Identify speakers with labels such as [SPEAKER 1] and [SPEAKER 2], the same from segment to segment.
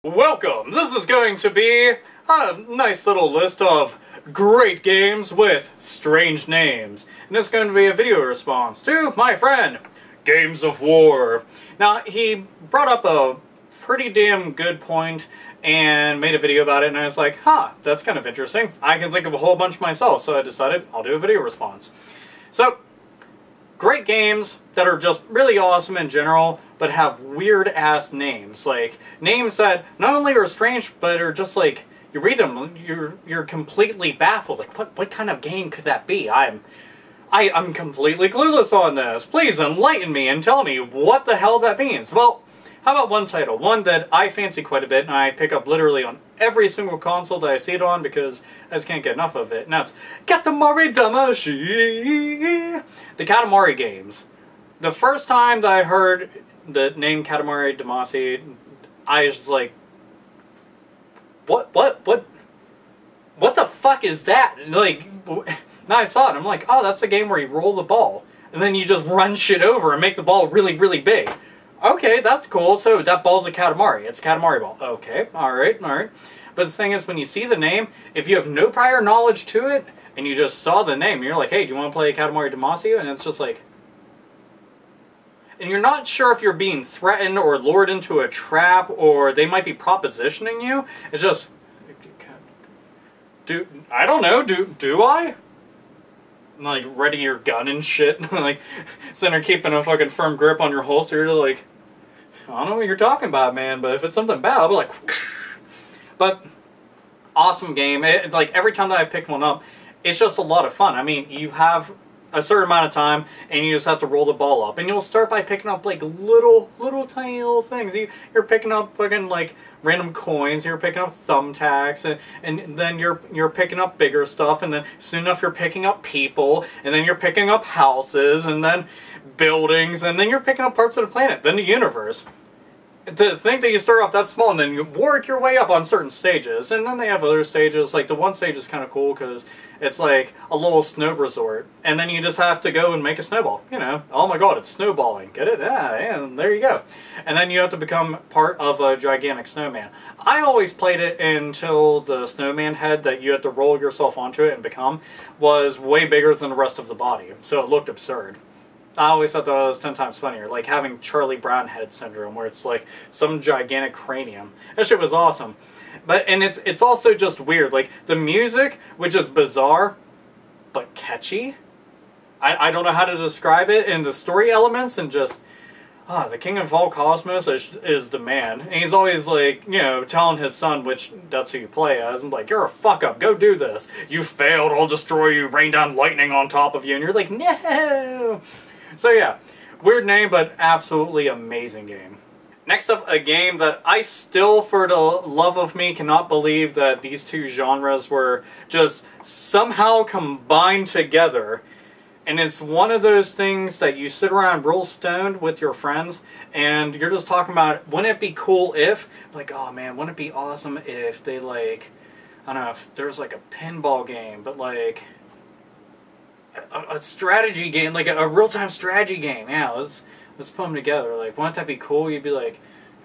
[SPEAKER 1] Welcome! This is going to be a nice little list of great games with strange names. And it's going to be a video response to my friend, GamezOfWar. Now, he brought up a pretty damn good point and made a video about it, and I was like, that's kind of interesting. I can think of a whole bunch myself, so I decided I'll do a video response. So, great games that are just really awesome in general, but have weird-ass names. Like, names that not only are strange, but are just like, you read them, you're completely baffled. Like, what kind of game could that be? I'm completely clueless on this. Please enlighten me and tell me what the hell that means. Well, how about one title? One that I fancy quite a bit, and I pick up literally on every single console that I see it on because I just can't get enough of it, and that's Katamari Damacy! The Katamari games. The first time that I heard the name Katamari Damacy, I was just like, what the fuck is that? And like, now I saw it, I'm like, oh, that's a game where you roll the ball, and then you just run shit over and make the ball really, really big. Okay, that's cool, so that ball's a Katamari. It's a Katamari ball. Okay, alright. But the thing is, when you see the name, if you have no prior knowledge to it, and you just saw the name, you're like, hey, do you want to play Katamari Damacy? And it's just like... And you're not sure if you're being threatened or lured into a trap, or they might be propositioning you. It's just... I don't know, do I? Like, ready your gun and shit. Like, sitting there keeping a fucking firm grip on your holster. You're like, I don't know what you're talking about, man, but if it's something bad, I'll be like... But, awesome game. Like, every time that I've picked one up, it's just a lot of fun. I mean, you have a certain amount of time, and you just have to roll the ball up. And you'll start by picking up, like, little tiny little things. You're picking up fucking, like, random coins, you're picking up thumbtacks, and then you're picking up bigger stuff, and then soon enough you're picking up people, and then you're picking up houses, and then buildings, and then you're picking up parts of the planet, then the universe. To think that you start off that small and then you work your way up on certain stages, and then they have other stages. Like, the one stage is kind of cool because it's like a little snow resort, and then you just have to go and make a snowball. You know, oh my god, it's snowballing. Get it? Yeah, and there you go. And then you have to become part of a gigantic snowman. I always played it until the snowman head that you had to roll yourself onto it and become was way bigger than the rest of the body, so it looked absurd. I always thought that was 10 times funnier, like having Charlie Brown head syndrome, where it's like some gigantic cranium. That shit was awesome. And it's also just weird, like the music, which is bizarre, but catchy. I don't know how to describe it, and the story elements, and just, the king of all cosmos is the man. And he's always like, you know, telling his son, which that's who you play as, and like, you're a fuck up, go do this. You failed, I'll destroy you, rain down lightning on top of you, and you're like, no! So yeah, weird name, but absolutely amazing game. Next up, a game that I still, for the love of me, cannot believe that these two genres were just somehow combined together. And it's one of those things that you sit around real stoned with your friends, and you're just talking about, wouldn't it be cool if, like, oh man, wouldn't it be awesome if they, like, I don't know, if there's like a pinball game, but like... A strategy game, like a real-time strategy game. Yeah, let's put them together. Like, wouldn't that be cool? You'd be like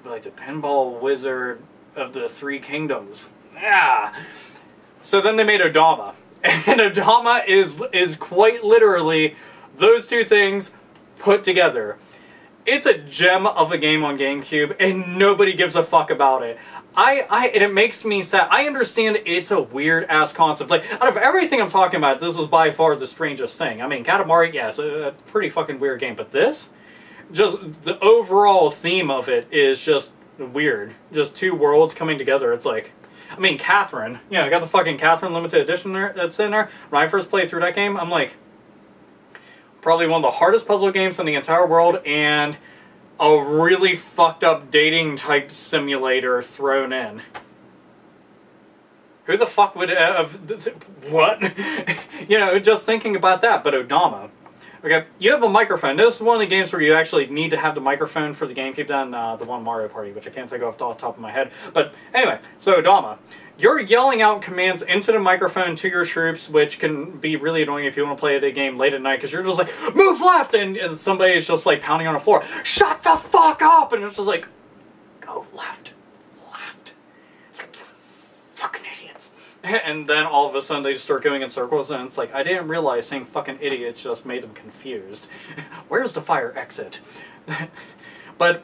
[SPEAKER 1] the pinball wizard of the Three Kingdoms. Yeah. So then they made Adama, and Adama is quite literally those two things put together. It's a gem of a game on GameCube, and nobody gives a fuck about it. And it makes me sad. I understand it's a weird-ass concept. Like, out of everything I'm talking about, this is by far the strangest thing. I mean, Katamari, yeah, it's a pretty fucking weird game, but this? Just, the overall theme of it is just weird. Just two worlds coming together. It's like, I mean, Catherine. Yeah, I got the fucking Catherine limited edition there, that's in there. When I first played through that game, I'm like... Probably one of the hardest puzzle games in the entire world, and a really fucked up dating type simulator thrown in. Who the fuck would have... What? You know, just thinking about that, but Adama. Okay, you have a microphone. This is one of the games where you actually need to have the microphone for the GameCube than the one Mario Party, which I can't think of off the top of my head. But anyway, so Adama. You're yelling out commands into the microphone to your troops, which can be really annoying if you want to play a game late at night, because you're just like, move left! And somebody is just like pounding on the floor, shut the fuck up! And it's just like, go left, left, And then all of a sudden they just start going in circles, and it's like, I didn't realize saying fucking idiots just made them confused. Where's the fire exit? But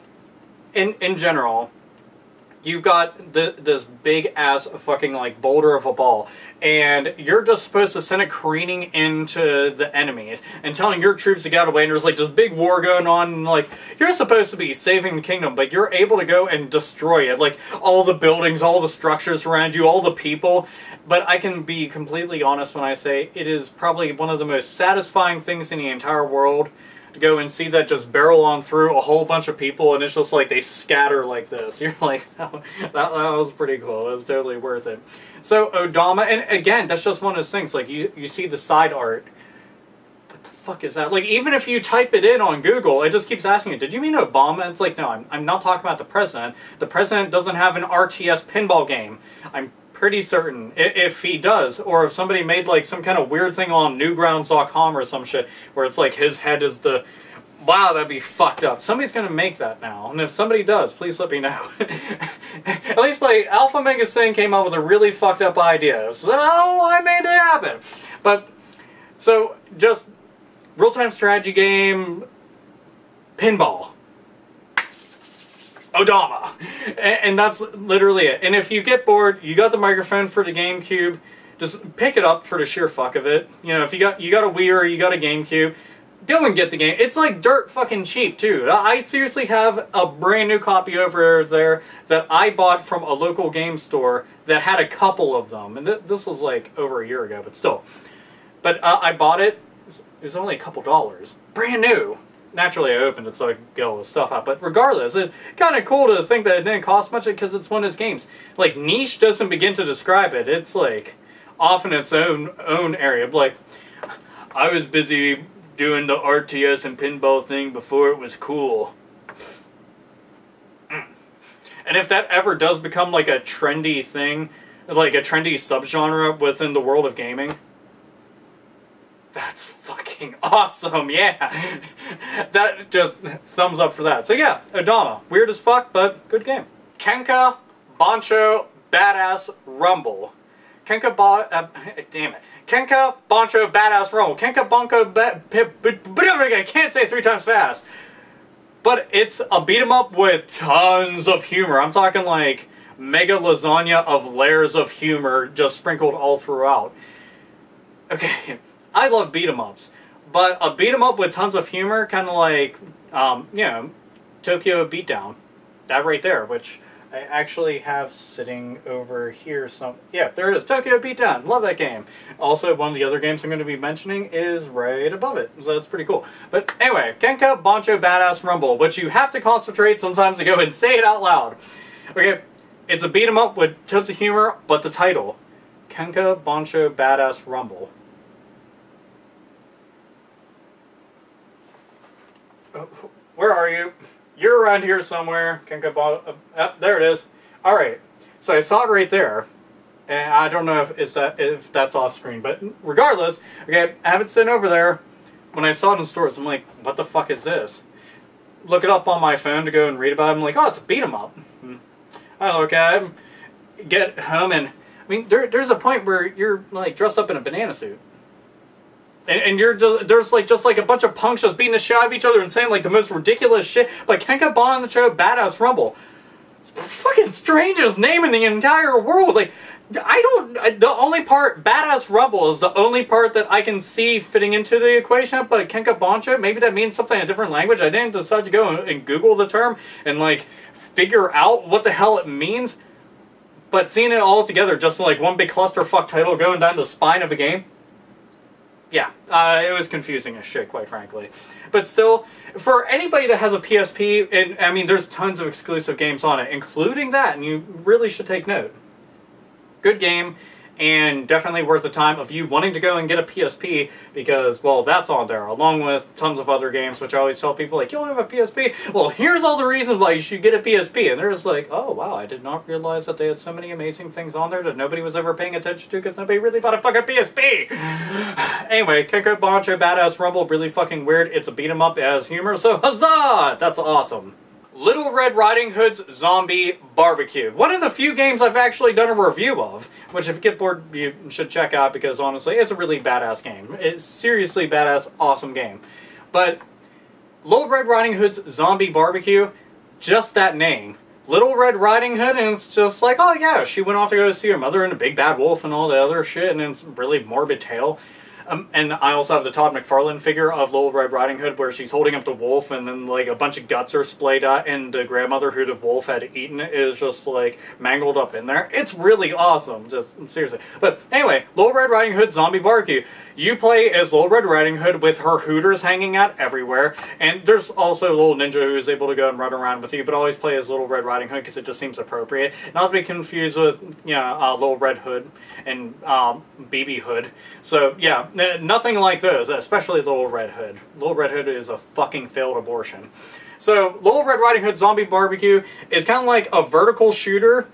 [SPEAKER 1] in general, you've got this big-ass fucking, like, boulder of a ball, and you're just supposed to send it careening into the enemies, and telling your troops to get away, and there's, like, this big war going on, and, like, you're supposed to be saving the kingdom, but you're able to go and destroy it. Like, all the buildings, all the structures around you, all the people. But I can be completely honest when I say it is probably one of the most satisfying things in the entire world to go and see that just barrel on through a whole bunch of people, and it's just like they scatter like this. You're like, that was pretty cool. It was totally worth it. So Adama, and again, that's just one of those things. Like, you see the side art. What the fuck is that? Like, even if you type it in on Google, it just keeps asking you, did you mean Obama? It's like, no, I'm not talking about the president. The president doesn't have an RTS pinball game. I'm pretty certain, if he does, or if somebody made like some kind of weird thing on Newgrounds.com or some shit, where it's like his head is the... Wow, that'd be fucked up. Somebody's gonna make that now, and if somebody does, please let me know. At least like AlphaOmegaSin came up with a really fucked up idea, so I made it happen. But, so, just real-time strategy game, pinball. Adama. And that's literally it. And if you get bored, you got the microphone for the GameCube, just pick it up for the sheer fuck of it. You know, if you got a Wii or you got a GameCube, go and get the game. It's like dirt fucking cheap too. I seriously have a brand new copy over there that I bought from a local game store that had a couple of them. And this was like over a year ago, but still. But I bought it. It was only a couple dollars. Brand new. Naturally, I opened it so I could get all the stuff out. But regardless, it's kind of cool to think that it didn't cost much because it's one of those games. Like, niche doesn't begin to describe it. It's, like, off in its own area. Like, I was busy doing the RTS and pinball thing before it was cool. And if that ever does become, like, a trendy thing, like a trendy subgenre within the world of gaming, that's fucking awesome, yeah. That just thumbs up for that. So yeah, Adama. Weird as fuck, but good game. Kenka Poncho Badass Rumble. Kenka damn it. Kenka Poncho Badass Rumble. Kenka Poncho I can't say it 3 times fast. But it's a beat 'em up with tons of humor. I'm talking like mega lasagna of layers of humor just sprinkled all throughout. Okay. I love beat-em-ups, but a beat-em-up with tons of humor, kind of like, you know, Tokyo Beatdown. That right there, which I actually have sitting over here. Yeah, there it is, Tokyo Beatdown. Love that game. Also, one of the other games I'm going to be mentioning is right above it, so that's pretty cool. But anyway, Kenka Poncho Badass Rumble, which you have to concentrate sometimes to go and say it out loud. Okay, it's a beat-em-up with tons of humor, but the title, Kenka Poncho Badass Rumble. Where are you? You're around here somewhere. There it is. Alright. So I saw it right there. And I don't know if that's off screen. But regardless, okay, I have it sitting over there. When I saw it in stores, I'm like, what the fuck is this? Look it up on my phone to go and read about it. I'm like, oh, it's a beat 'em up. I look at it, get home, and I mean, there's a point where you're like dressed up in a banana suit. And there's like just like a bunch of punks just beating the shit out of each other and saying like the most ridiculous shit. Like Kenka Poncho Badass Rumble. It's the fucking strangest name in the entire world. Like, the only part, Badass Rumble is the only part that I can see fitting into the equation, but Kenka Poncho, maybe that means something in a different language. I didn't decide to go and Google the term and like figure out what the hell it means. But seeing it all together, just like one big clusterfuck title going down the spine of a game, yeah, it was confusing as shit, quite frankly. But still, for anybody that has a PSP, and I mean, there's tons of exclusive games on it, including that, and you really should take note. Good game, and definitely worth the time of you wanting to go and get a PSP, because, well, that's on there, along with tons of other games, which I always tell people, like, you don't have a PSP? Well, here's all the reasons why you should get a PSP, and they're just like, oh, wow, I did not realize that they had so many amazing things on there that nobody was ever paying attention to, because nobody really bought a fucking PSP! Anyway, Kenka Poncho Badass Rumble, really fucking weird. It's a beat 'em up as humor, so huzzah! That's awesome. Little Red Riding Hood's Zombie Barbecue. One of the few games I've actually done a review of, which if you get bored, you should check out because honestly, it's a really badass game. It's seriously badass, awesome game. But Little Red Riding Hood's Zombie Barbecue, just that name. Little Red Riding Hood, and it's just like, oh yeah, she went off to go see her mother and a big bad wolf and all the other shit, and it's a really morbid tale. And I also have the Todd McFarlane figure of Little Red Riding Hood where she's holding up the wolf and then like a bunch of guts are splayed out and the grandmother who the wolf had eaten is just like mangled up in there. It's really awesome, just seriously. But anyway, Little Red Riding Hood Zombie Barbecue. You play as Little Red Riding Hood with her hooters hanging out everywhere, and there's also a little ninja who's able to go and run around with you, but always play as Little Red Riding Hood because it just seems appropriate. Not to be confused with, you know, Little Red Hood and BB Hood. So yeah, nothing like those, especially Little Red Hood. Little Red Hood is a fucking failed abortion. So Little Red Riding Hood Zombie Barbecue is kind of like a vertical shooter,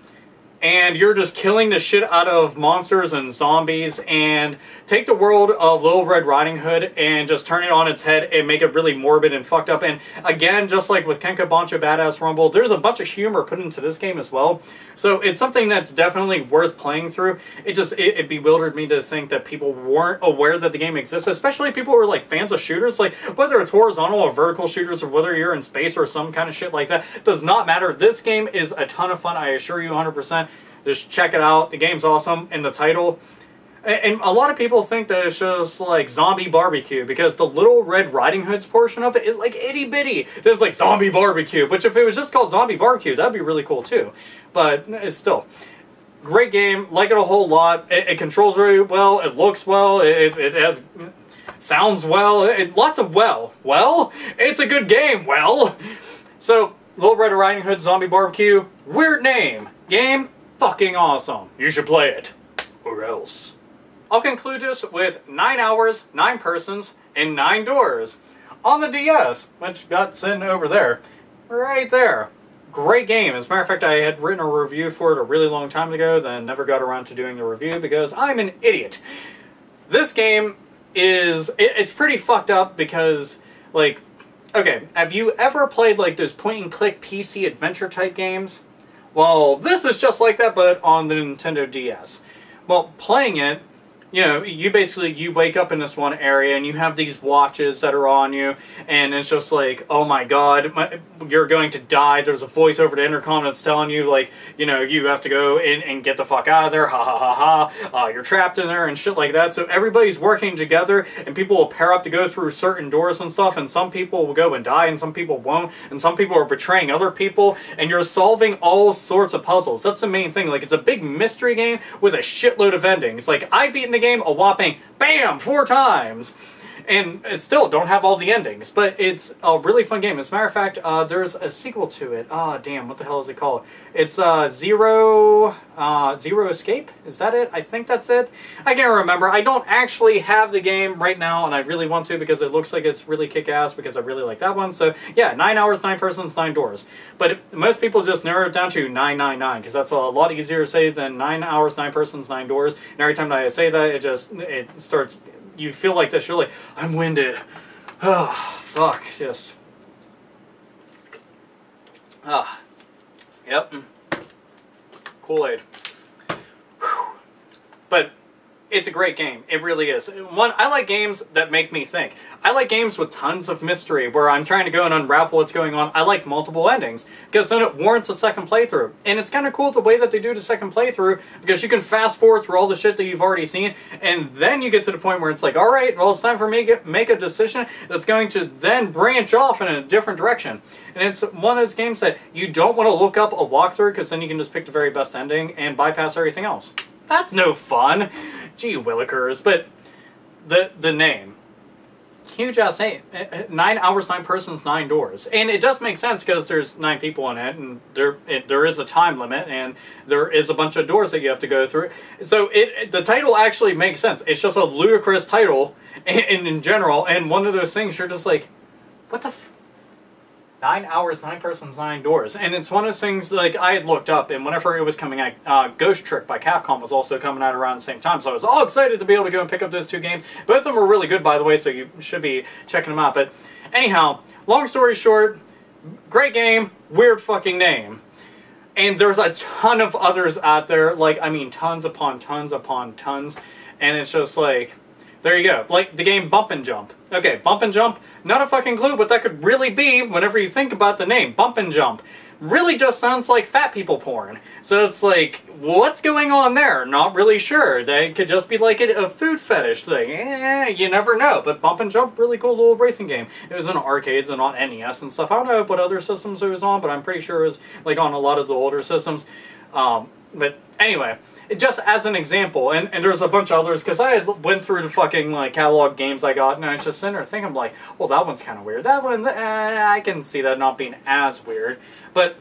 [SPEAKER 1] and you're just killing the shit out of monsters and zombies, and take the world of Little Red Riding Hood and just turn it on its head and make it really morbid and fucked up. And again, just like with Kenka Poncho Badass Rumble, there's a bunch of humor put into this game as well. So it's something that's definitely worth playing through. It bewildered me to think that people weren't aware that the game exists, especially people who are like fans of shooters. Like whether it's horizontal or vertical shooters or whether you're in space or some kind of shit like that, does not matter. This game is a ton of fun, I assure you 100%. Just check it out. The game's awesome. And the title, and a lot of people think that it's just like Zombie Barbecue because the Little Red Riding Hood's portion of it is like itty bitty. Then it's like Zombie Barbecue, which if it was just called Zombie Barbecue, that'd be really cool too. But it's still great game. Like it a whole lot. It controls very well. It looks well. It has sounds well. Lots of well. Well, it's a good game. Well, so Little Red Riding Hood Zombie Barbecue. Weird name. Game. Fucking awesome. You should play it. Or else. I'll conclude this with 9 hours, 9 persons, and 9 doors. On the DS, which got sent over there. Right there. Great game. As a matter of fact, I had written a review for it a really long time ago, then never got around to doing the review because I'm an idiot. This game is... It's pretty fucked up because, like... Okay, have you ever played, like, those point-and-click PC adventure type games? Well, this is just like that, but on the Nintendo DS. Well, playing it, you know, you wake up in this one area and you have these watches that are on you, and it's just like, oh my god, you're going to die. There's a voice over the intercom that's telling you, like, you know, you have to go in and get the fuck out of there, ha ha ha ha, you're trapped in there and shit like that. So everybody's working together, and people will pair up to go through certain doors and stuff, and some people will go and die, and some people won't, and some people are betraying other people, and you're solving all sorts of puzzles. That's the main thing. Like, it's a big mystery game with a shitload of endings. Like, I beat in the game a whopping, bam, 4 times. And still don't have all the endings, but it's a really fun game. As a matter of fact, there's a sequel to it. Ah, damn, what the hell is it called? It's Zero Escape? Is that it? I think that's it. I can't remember. I don't actually have the game right now, and I really want to because it looks like it's really kick-ass because I really like that one. So, yeah, 9 hours, 9 persons, 9 doors. But most people just narrow it down to 999 because that's a lot easier to say than 9 hours, 9 persons, 9 doors. And every time I say that, it starts... You feel like this, you're like, I'm winded. Oh, fuck, just. Ah, yep. Kool-Aid. But it's a great game. It really is. One, I like games that make me think. I like games with tons of mystery where I'm trying to go and unravel what's going on. I like multiple endings because then it warrants a second playthrough. And it's kind of cool the way that they do the second playthrough because you can fast forward through all the shit that you've already seen, and then you get to the point where it's like, all right, well, it's time for me to make a decision that's going to then branch off in a different direction. And it's one of those games that you don't want to look up a walkthrough because then you can just pick the very best ending and bypass everything else. That's no fun. Gee willikers. But the name. Huge ass name. 9 hours, 9 persons, 9 doors. And it does make sense because there's 9 people in it, and there is a time limit, and there is a bunch of doors that you have to go through. So the title actually makes sense. It's just a ludicrous title in general, and one of those things you're just like, what the f... 9 hours, 9 persons, 9 doors. And it's one of those things, like, I had looked up, and whenever it was coming out, Ghost Trick by Capcom was also coming out around the same time, so I was all excited to be able to go and pick up those 2 games. Both of them were really good, by the way, so you should be checking them out. But anyhow, long story short, Great game, weird fucking name. And there's a ton of others out there, like, I mean, tons upon tons upon tons. And it's just like, there you go. Like the game Bump and Jump. Okay, Bump and Jump, not a fucking clue what that could really be whenever you think about the name. Bump and Jump. Really just sounds like fat people porn. So it's like, what's going on there? Not really sure. That could just be like a food fetish thing. You never know. But Bump and Jump, really cool little racing game. It was in arcades and on NES and stuff. I don't know what other systems it was on, but I'm pretty sure it was like on a lot of the older systems. But anyway, just as an example, and there's a bunch of others, because I had went through the fucking like catalog games I got, and I was just sitting there thinking, like, well, that one's kind of weird. That one, I can see that not being as weird. But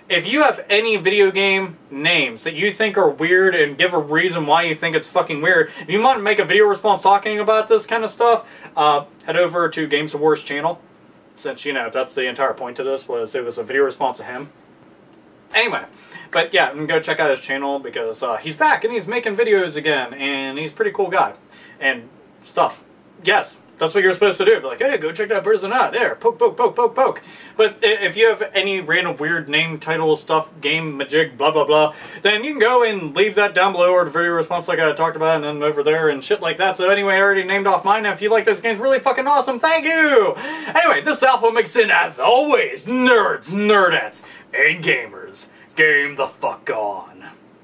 [SPEAKER 1] if you have any video game names that you think are weird and give a reason why you think it's fucking weird, if you want to make a video response talking about this kind of stuff, head over to GamezOfWar's channel. Since, you know, that's the entire point of this, was it was a video response to him. Anyway, but yeah, go check out his channel because he's back and he's making videos again, and he's a pretty cool guy. And stuff. Yes, that's what you're supposed to do. Be like, hey, go check that person out. There, poke, poke, poke, poke, poke. But if you have any random weird name, title, stuff, game, majig, blah, blah, blah, then you can go and leave that down below or the video response like I talked about, and then over there and shit like that. So anyway, I already named off mine. If you like this game, really fucking awesome. Thank you! Anyway, this is AlphaOmegaSin, as always. Nerds, nerdettes, and gamers, game the fuck on.